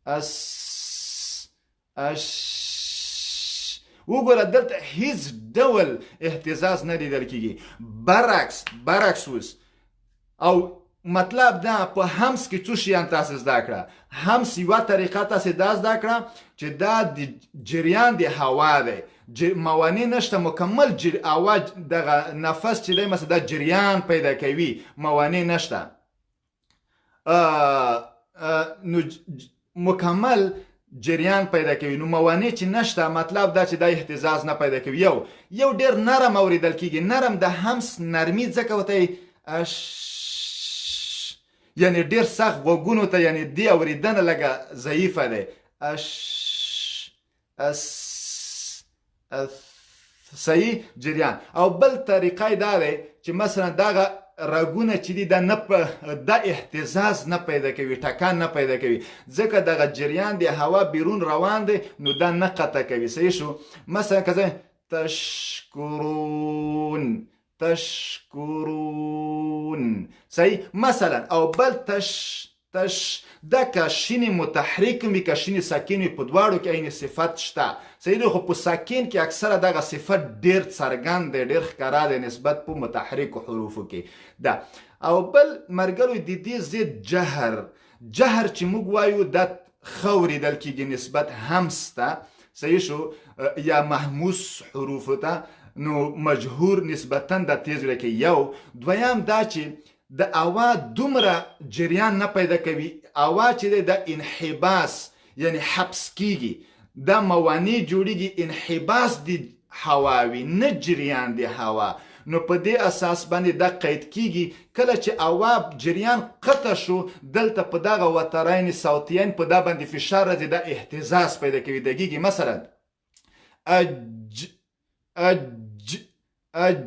اس اش. وګوره دلته هیڅ ډول اهتزاز نه لیدل کیږي. برعکس اوس او مطلب دا په همس کې څو شیان تاسو زده کړه. همس یوه طریقه تاسو دا زده کړه چې دا د جریان د هوا دی، موانع نشته، مکمل هوا دغه نفس چې دی مثلا دا جریان پیدا کوي، موانع نشته، نو مکمل جریان پیدا کوي، نو موانع چې نشته، مطلب دا چې دا اهتزاز نه پیدا کوي. یو ډیر نرم اوریدل کیږي. نرم د همس نرمي ځکه وته یعنی ډیر سخت غوږونو ته یعنی دی اوریدنه لګه ضعیفه ده. صحیح جریان. او بل طریقه دا ده چې مثلا دغه رګونه چې دي د اهتزاز نه پیدا کوي، ټکان نه پیدا کوي، ځکه دغه جریان د هوا بیرون روان دی، نو دا نه قطع کوي. صحیح شو. مثلا کزه تشکرون صحیح مثلا. او بل دا که شین متحرک وي که شین ساکن وي، په دواړو کې عین صفت شته. صحیح دی. خو په ساکن کې اکثره دغه صفت ډیر څرګند دی، ډیر ښکاره دی نسبت په متحرکو حروفو کې ده. او بل مرګلو د دې ضد جهر چې موږ وایو دا ښه اورېدل کېږي نسبت همس ته. صحیح شو. یا محموس حروفو ته، نو مجهور نسبتا د تیز لکه یو. دویم دا چې د هوا دومره جریان نه پیدا کوي، هوا چې د انحباس یعنی حبس کیږي، دا موانع جوړیږي، انحباس د هواوي نه جریان د هوا. نو په دې اساس باندې دا قید کیږي. کله چې هوا جریان قطع شو، دلته په دغه وترین صوتیین په دا باندې فشار راځي، دا اهتزاز پیدا کوي. دقیقي مثلا اج اج اج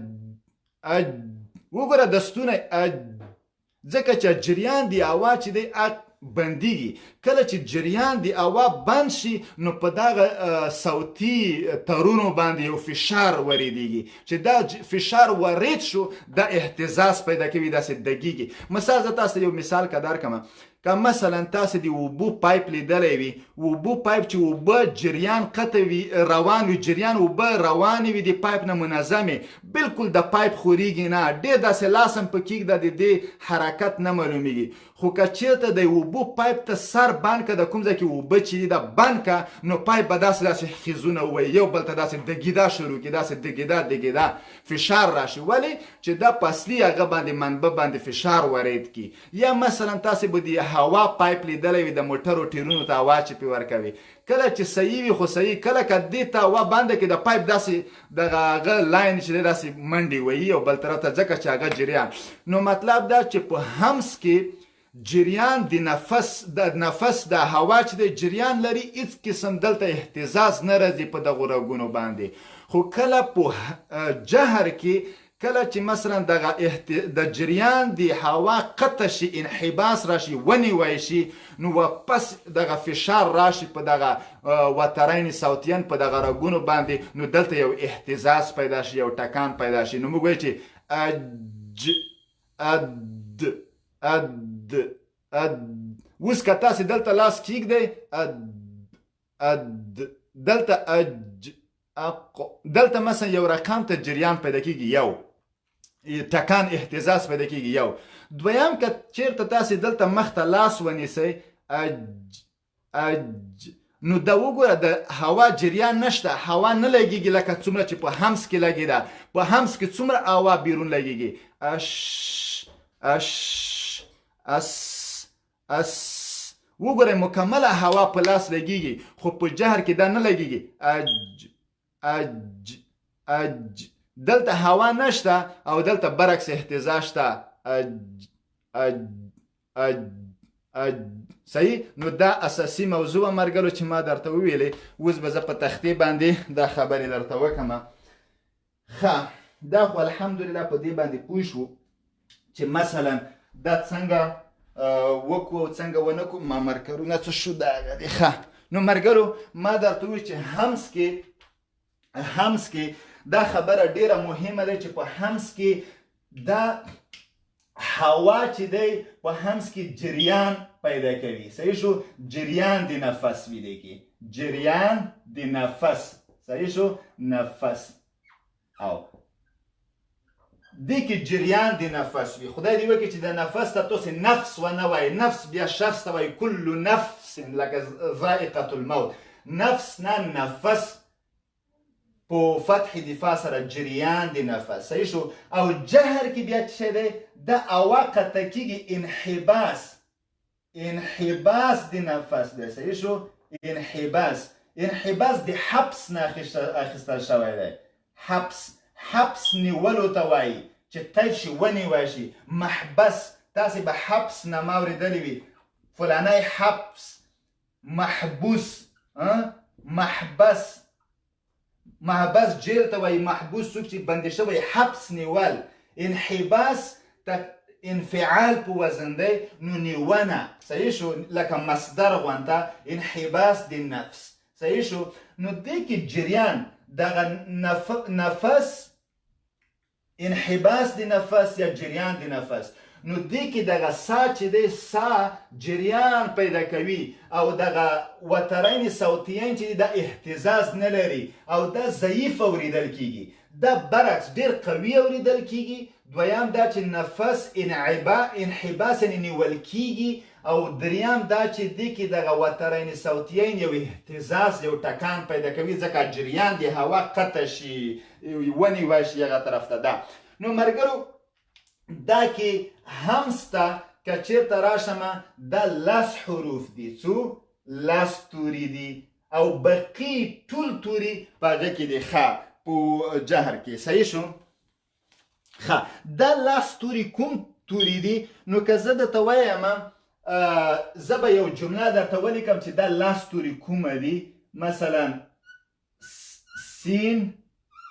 اج. وګوره د ستوني اج، ځکه چې جریان دی هوا چې دی بندیږي. کله چې جریان دی هوا بند شي، نو په دغه صوتي ترونو باندې یو فشار وریدیږي، چې دا فشار ورید شو، دا اهتزاز پیدا کوي، داسې دګیږي. مثلا زه تاسو یو مثال کدار کما که مثلا تاسو دی اوبو پایپ لیدلی وي، اوبو پایپ چې اوبه جریان قطع وي، روان وي، جریان اوبه روانې وي د پایپ نه منظمې، بالکل د پایپ خورېږي نه، ډېر داسې لاسم په کېږده د دې حرکت نه معلومیږي. خو که چېرته د اوبو پایپ ته سر بند که، د کوم ځای کې اوبه چې دي دا بند که، نو پایپ به داسې خیزونه ووایي، یو بل ته داسې دګېدا شروع کړي، داسې دګېدا فشار راشي. ولې چې دا په اصلي هغه باندې منبع باندې فشار وارد کړي. یا مثلا تاسې به د هوا پایپ لیدلی وي، د موټرو ټیرونو ته هوا چې پې ورکوي، کله چې صحیح وي خو صحیح، کله که دې ته هوا بنده کړي، د پایپ داسې دغه هغه لاین چې دی داسې منډې وهي یو بل طرف ته، ځکه چې هغه جریان. نو مطلب دا چې په همس کې جریان د نفس د هوا چې د جریان لري، هیڅ قسم دلته اهتزاز نه راځي په دغو رګونو باندې. خو کله په جهر کې، کله چې مثلا د جریان د هوا قطع شي، انحباس راشي، ونیوی شي، نو واپس دغه فشار راشي په دغه وترین صوتیان په دغه رګونو باندې، نو دلته یو اهتزاز پیدا شي، یو ټکان پیدا شي. نو موږ وایو چې اج اد اد اد. اوس که تاسې دلته لاس کیږدئ، اد دلته اج دلته مثلا یو رقم ته جریان پیدا کیږي، یو ټکان اهتزاز پیدا کیږي، یو. دویم که چیرته تاسې دلته مخ ته لاس ونیسئ، اج، نو دا وګوره د هوا جریان نشته، هوا نه لګیږي لکه څومره چې په همس کې لګېده. په همس کې څومره هوا بیرون لګیږي، اش اس. وګوره مکمله هوا په لاس لګیږي، خو په جهر کې دا نه لګیږي، اج. دلته هوا نشته او دلته برعکس اهتزاز شته، اج. صحیح. نو دا اساسي موضوع مرګلو چې ما درته وویلې. اوس به زه په تختې باندې دا خبرې درته وکړم. ښه دا خو الحمدلله په دې باندې پوه شو چې مثلا دا څنګه وکړو او څنګه ونه کړو. ما مرکرونه څه شو دغه دی. ښه نو مرګرو ما درته وویل چې همس کې دا خبره ډیره مهمه ده چې په همس کې دا هوا چې دی په همس کې جریان پیدا کوي. صحیح شو؟ جریان د نفس ویل کی، جریان د نفس. صحیح شو؟ نفس. او دې کې جریان د نفس وي. خدای دې وکړي چې د نفس ته تاسو نفس ونه وایي. نفس بیا شخص ته وایي کل نفس لکه ذائقة الموت. نفس نه نفس په فتح دفاع سره جریان د نفس. صحیح شو؟ او جهر کې بیا څه دی؟ د اواقته کېږي انحباس د نفس دی. صحیح شو؟ انحباس د حبس نه اخیستل شوی دی. حبس نیولو ته وایي چې تیر شي ونیول شي. محبس تاسې به حبس نه ما اورېدلی وي فلانی حبس، محبوس، محبس جیل ته وایي. محبوس څوک چې بندي شوی. حبس نیول. انحباس انفعال په وزن دی نو نیونه. صحیح شو؟ لکه مصدر غوانته انحباس د نفس. صحیح شو؟ نو دې کې جریان دغه نفس، انحباس د نفس یا جریان د نفس، نو دې کې دغه سا چې دی سا جریان پیدا کوي او دغه وترین صوتیین چې د اهتزاز نه لري او دا ضعیف اوریدل کیږي. دا برعکس ډیر قوي اوریدل کیږي. دویم دا چې نفس انحباس نیول کیږي او دریم دا چې دې کې دغه وترین صوتیین یو اهتزاز یو ټکان پیدا کوي ځکه جریان د هوا قطع شي ونیول شي هغه طرف ته. ده نو مرګرو دا کې همس ته که چېرته راشمه دا لس حروف دي. څو؟ لس توري دي او بقي ټول توري په هغه کې دي. ښه په جهر کې. صحیح شو؟ ښه دا لس توري کوم توري دي؟ نو که زه درته وایم زه به یو جمله درته ولیکم چې دا لس توري کومه دي. مثلا سین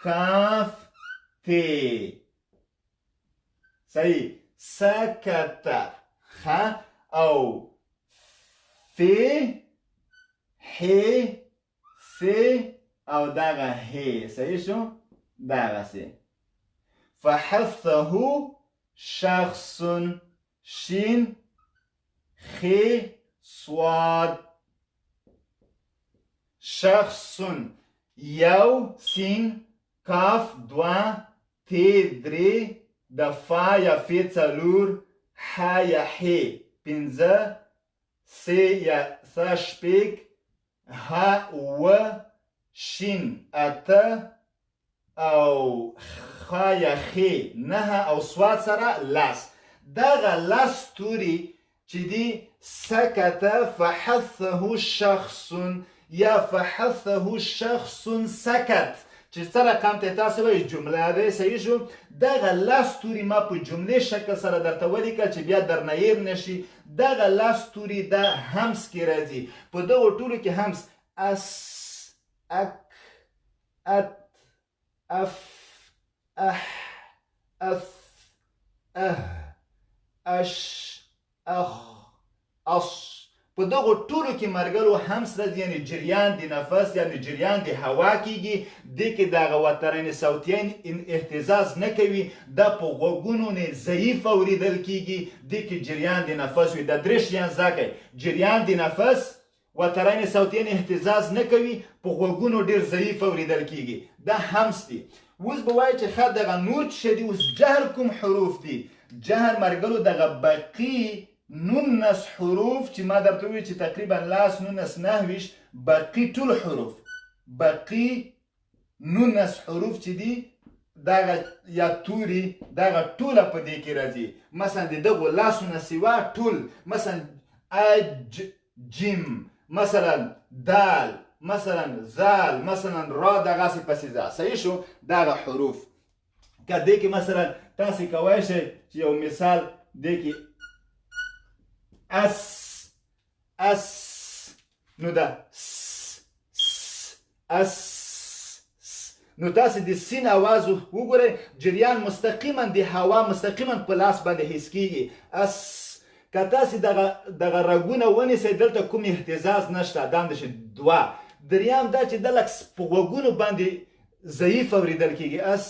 کاف تی. صحیح. سکت. ښه او فی حی سی او دغه هی. صحیح شو؟ دغسې. فحثه شخص شین خی صاد. شخص یو سین کاف دوه تی درې د فا یا فی څلور ح یا حی پنځه سی یا سا شپږ ها اوه شین اته او خا یا خی نه او سواد سره لس. دغه لس توري چې دی سکت فحثه شخص یا فحثه شخص سکت چې سره رقم ته تاسو وایي جمله ده. صحیح شو؟ دغه لس توري ما په جملې شکل سره درته ولیکل چې بیا درنه هیر نشي. دغه لس توري د همس کې راځي. په دغو ټولو کې همس اس، اک، ات، اف، اح، اف، اه، اش، اخ، اص. په دغو ټولو کې مرګرو همس راځي یعنی جریان د نفس یعنی جریان د هوا کیږي. دې کې دغه وترین صوتیین اهتزاز نه کوي. دا په غوږونو نه ضعیف اوریدل کیږي. دې کې جریان د نفس وي. د درې شیان ځکه جریان د نفس، وترین صوتیین اهتزاز نه کوي، په غوږونو ډیر ضعیف اوریدل کیږي. دا همس دي. اوس به وایي چې ښه دغه نور څه دي؟ اوس جهر کوم حروف دي؟ جهر مرګرو دغه بقي 19 حروف چې ما درته وویل چې تقریبا لاس 19 نهویش بقي ټول حروف. بقي 19 حروف چې دي دغه یا توري دغه ټوله په دې کې راځي. مثلا د دغو لاسونه سوا ټول مثلا اج جیم مثلا دال مثلا زال مثلا را دغسې پسې ځه. صحیح شو؟ دغه حروف که دې کې مثلا تاسې کولی شئ چې یو مثال دې کې اس نو دا اس نو تاسې د سین اواز وګورئ، جریان مستقیما د هوا مستقیما په لاس باندې حس کیږي. اس که تاسې دغه رګونه ونیسئ دلته کوم اهتزاز نشته، دا همداسې دوه. دریم دا چې دا لږ په غوږونو باندې ضعیف اورېدل کیږي، اس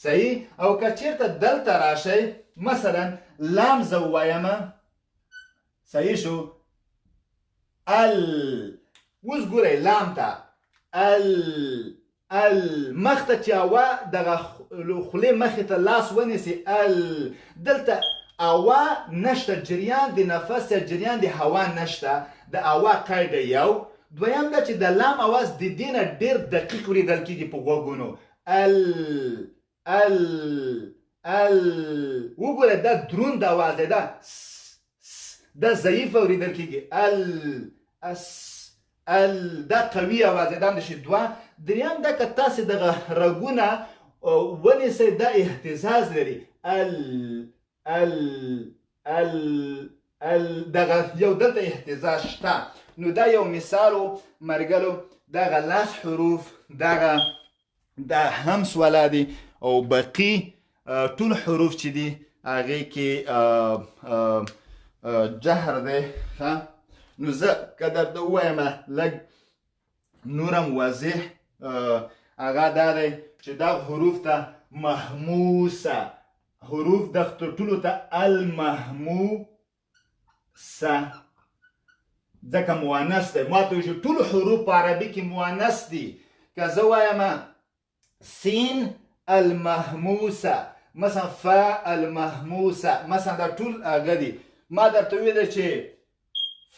صحیح. او که چېرته دلته راشئ مثلا لام زه ووایمه، صحیح شو، اوس ګورئ لام ته مخ ته چې هوا دغه خولې مخې ته لاس ونیسي، دلته هوا نشته، جریان د نفس یا جریان د هوا نشته، د هوا قید یو. دویم دا چې د لام اواز د دې نه ډېر دقیق اورېدل کېږي په غوږونو. وګوره دا دروند اواز دی، دا ضعیف اورېدل کېږي. دا قوي اواز دی، دا همداسې دوه. دریم دا که تاسې دغه رګونه ونیسئ دا اهتزاز لري، دغه یو دلته اهتزاز شته. نو دا یو مثال و مرګلو. دغه لاس حروف دا همس والا دي او بقي ټول حروف چې دي هغې کې جهر دی. نو زه که درته ووایم لږ نورم واضح، هغه دا دی چې دا حروف ته محموسه، حروف دغه ټولو ته المحموسه، ځکه مؤنث دی. ما ته وایي چې ټول حروف په عربي کې مؤنث دي. که زه وایم سین المحموسه، مثلا فا المحموسه، مثلا دا ټول هغه دي. ما درته ویلی چې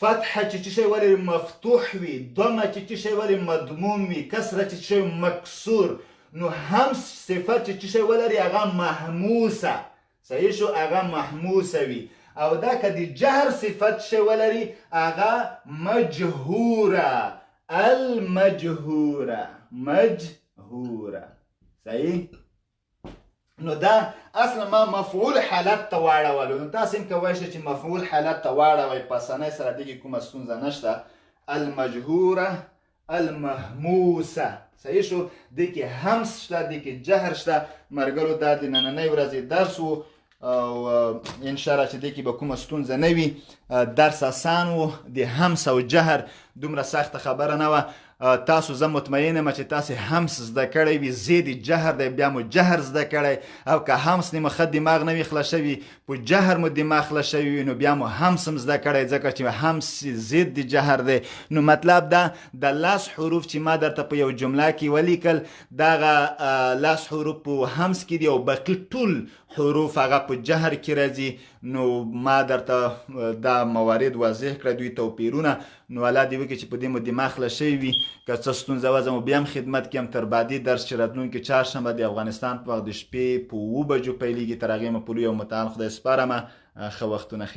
فتحه چې څه شی ولري مفتوح وي، ضمه چې څه شی ولري مضموم وي، کسره چې څه شی مکسور. نو همس صفت چې څه شی ولري هغه محموسه، صحیح شو، هغه محموسه وي. او دا که د جهر صفت شی ولري هغه مجهوره، المجهوره، مجهوره، صحیح. نو دا اصلا ما مفعول حالت ته واړولو. نو تاسې هم کولی شئ چې مفعول حالت ته واړوئ، په اسانۍ سره دې کې کومه ستونزه نشته. المجهوره، المحموسه، صحیح شو. دې کې همس شته، دې کې جهر شته. مرګرو دا د نننۍ ورځې درس و او انشاءالله چې دې کې به کومه ستونزه نه وي. درس اسان و، د همس او جهر دومره سخته خبره نه وه. تاسو زه مطمئن یم چې تاسې همس زده کړی وي، زید جهر دی، بیا مو جهر زده کړی. او که همس نیمه ښه دماغ نه وي خله شوي، په جهر مو دماغ خله شوي وي، نو بیا مو همس هم زده کړی، ځکه چې همس زید د جهر دی. نو مطلب دا د لاس حروف چې ما درته په یو جمله کې ولیکل، دغه لاس حروف په همس کې دي او باقي ټول حروف هغه په جهر کې راځي. نو ما درته دا موارد واضح کړه، دوی توپیرونه. نو الله دې وکړي چې په دې مو دماغ خله شوي وي. که څه ستونزه وه زه مو بیا هم خدمت کې یم تر بعدي درس چې راتلونکي چهارشنبه د افغانستان په وخت د شپې په 7 بجو پیلیږي. تر هغې مو په لوی او متعال خدای سپارمه. ښه وختونه.